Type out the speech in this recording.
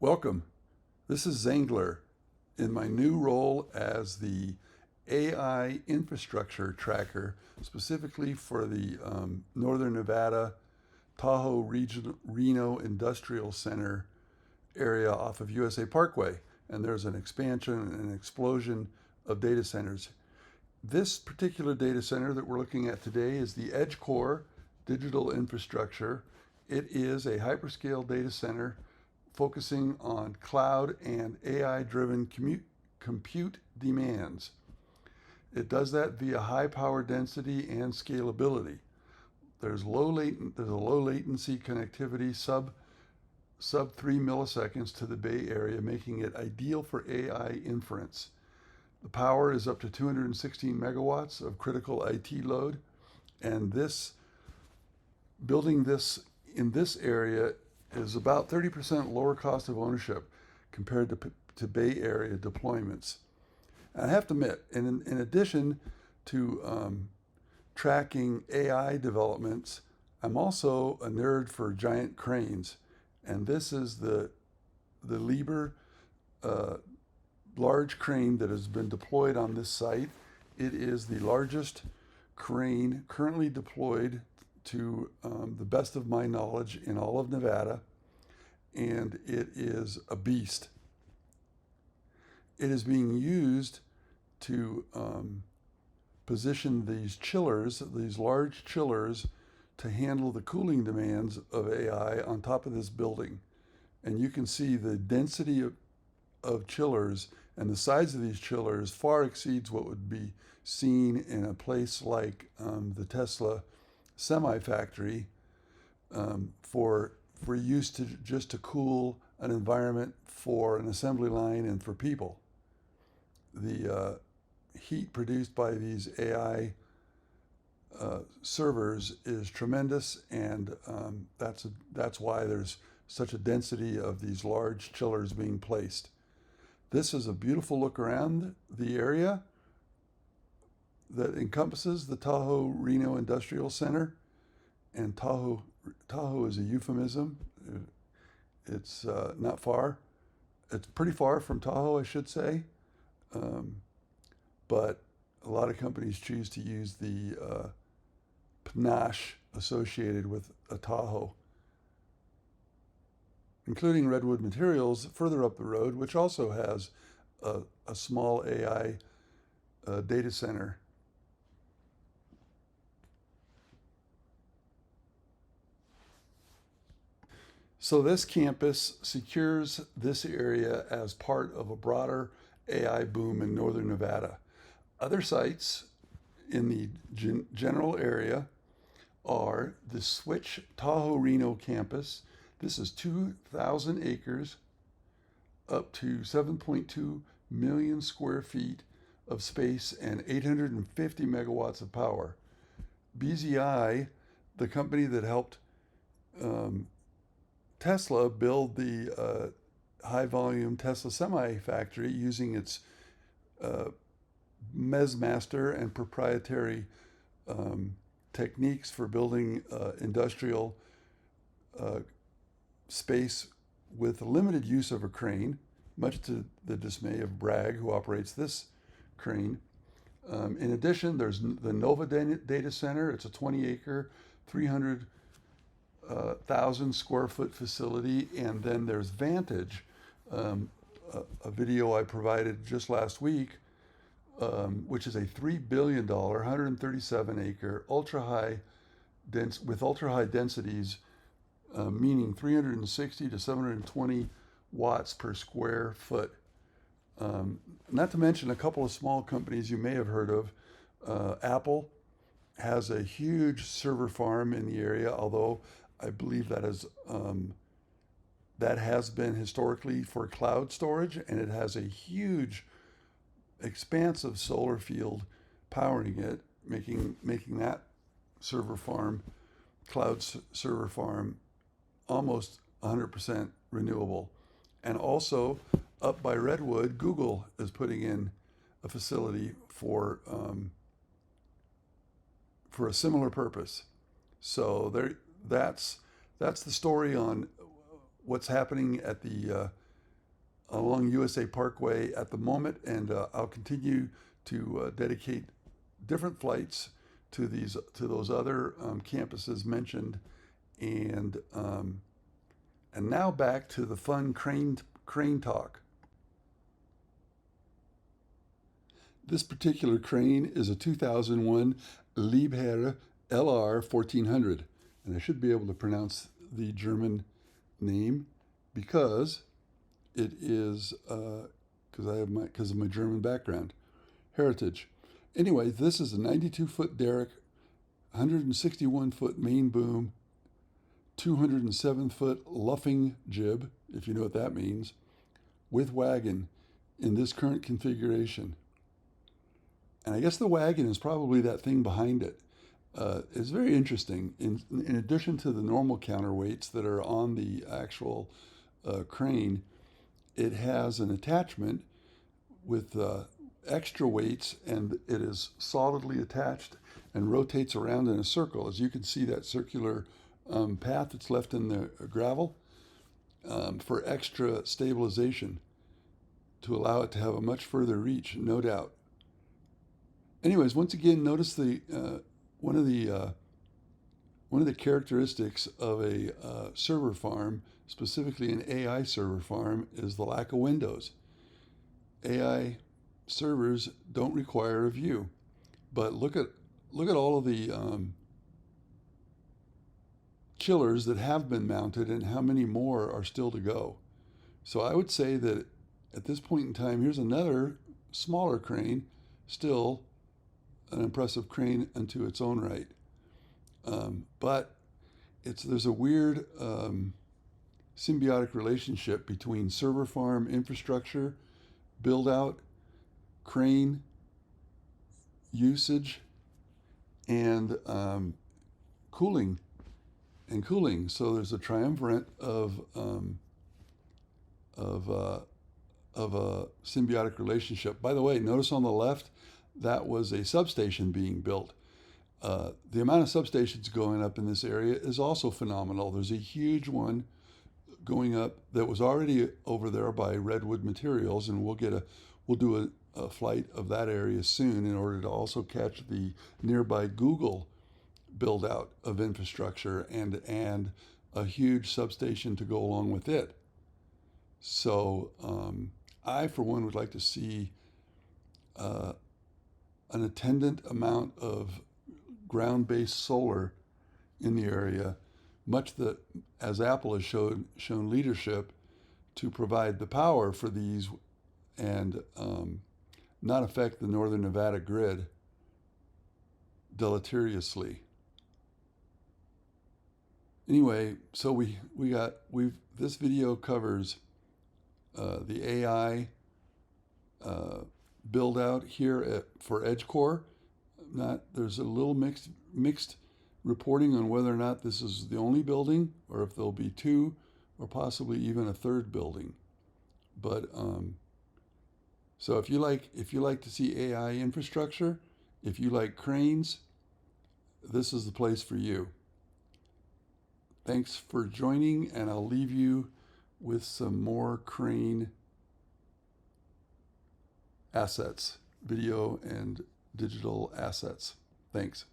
Welcome. This is Zangler in my new role as the AI infrastructure tracker, specifically for the Northern Nevada Tahoe Reno Industrial Center area off of USA Parkway. And there's an expansion and an explosion of data centers. This particular data center that we're looking at today is the EdgeCore Digital Infrastructure. It is a hyperscale data center focusing on cloud and AI-driven compute demands. It does that via high power density and scalability. There's a low latency connectivity sub 3 milliseconds to the Bay Area, making it ideal for AI inference. The power is up to 216 megawatts of critical IT load, and building this in this area is about 30% lower cost of ownership compared to Bay Area deployments. And I have to admit, in addition to tracking AI developments, I'm also a nerd for giant cranes. And this is the Liebherr large crane that has been deployed on this site. It is the largest crane currently deployed to the best of my knowledge in all of Nevada, and it is a beast. It is being used to position these chillers, these large chillers, to handle the cooling demands of AI on top of this building. And you can see the density of chillers and the size of these chillers far exceeds what would be seen in a place like the Tesla semi-factory for use to just to cool an environment for an assembly line and for people. The heat produced by these AI servers is tremendous, and that's why there's such a density of these large chillers being placed. This is a beautiful look around the area that encompasses the Tahoe Reno Industrial Center, and Tahoe is a euphemism. It's not far. It's pretty far from Tahoe, I should say, but a lot of companies choose to use the panache associated with a Tahoe, including Redwood Materials further up the road, which also has a small AI data center. So this campus secures this area as part of a broader AI boom in Northern Nevada. Other sites in the general area are the Switch Tahoe Reno campus. This is 2,000 acres, up to 7.2 million square feet of space and 850 megawatts of power. BZI, the company that helped Tesla build the high-volume Tesla semi-factory using its MESMaster and proprietary techniques for building industrial space with limited use of a crane, much to the dismay of Bragg, who operates this crane. In addition, there's the Nova Data Center. It's a 20-acre, 300,000 square foot facility. And then there's Vantage, a video I provided just last week, which is a $3 billion, 137-acre, ultra-high densities, meaning 360 to 720 watts per square foot. Not to mention a couple of small companies you may have heard of. Apple has a huge server farm in the area, although I believe that has been historically for cloud storage, and it has a huge expansive solar field powering it, making that cloud server farm, almost 100% renewable. And also up by Redwood, Google is putting in a facility for a similar purpose. So that's the story on what's happening at the along USA Parkway at the moment, and I'll continue to dedicate different flights to those other campuses mentioned, and now back to the fun crane talk. This particular crane is a 2001 Liebherr LR 1400, and I should be able to pronounce the German name because it is because of my German background heritage. Anyway, this is a 92-foot derrick, 161-foot main boom, 207-foot luffing jib, if you know what that means, with wagon in this current configuration. And I guess the wagon is probably that thing behind it. It's very interesting. In addition to the normal counterweights that are on the actual crane, it has an attachment with extra weights, and it is solidly attached and rotates around in a circle. As you can see, that circular path that's left in the gravel for extra stabilization to allow it to have a much further reach, no doubt. Anyways, once again, notice one of the characteristics of a server farm, specifically an AI server farm, is the lack of windows. AI servers don't require a view, but look at all of the chillers that have been mounted and how many more are still to go. So I would say that at this point in time, here's another smaller crane, still an impressive crane unto its own right. But there's a weird symbiotic relationship between server farm infrastructure, build out, crane usage, and cooling. So there's a triumvirate of a symbiotic relationship. By the way, notice on the left, that was a substation being built. The amount of substations going up in this area is also phenomenal. There's a huge one going up that was already over there by Redwood Materials, and we'll do a flight of that area soon in order to also catch the nearby Google build out of infrastructure and a huge substation to go along with it. So I, for one, would like to see an attendant amount of ground-based solar in the area, as Apple has shown leadership to provide the power for these and not affect the northern Nevada grid deleteriously. Anyway, so this video covers the AI build out here for EdgeCore. There's a little mixed reporting on whether or not this is the only building or if there'll be two or possibly even a third building. But so if you like to see AI infrastructure, if you like cranes, this is the place for you. Thanks for joining, and I'll leave you with some more crane assets, video and digital assets. Thanks.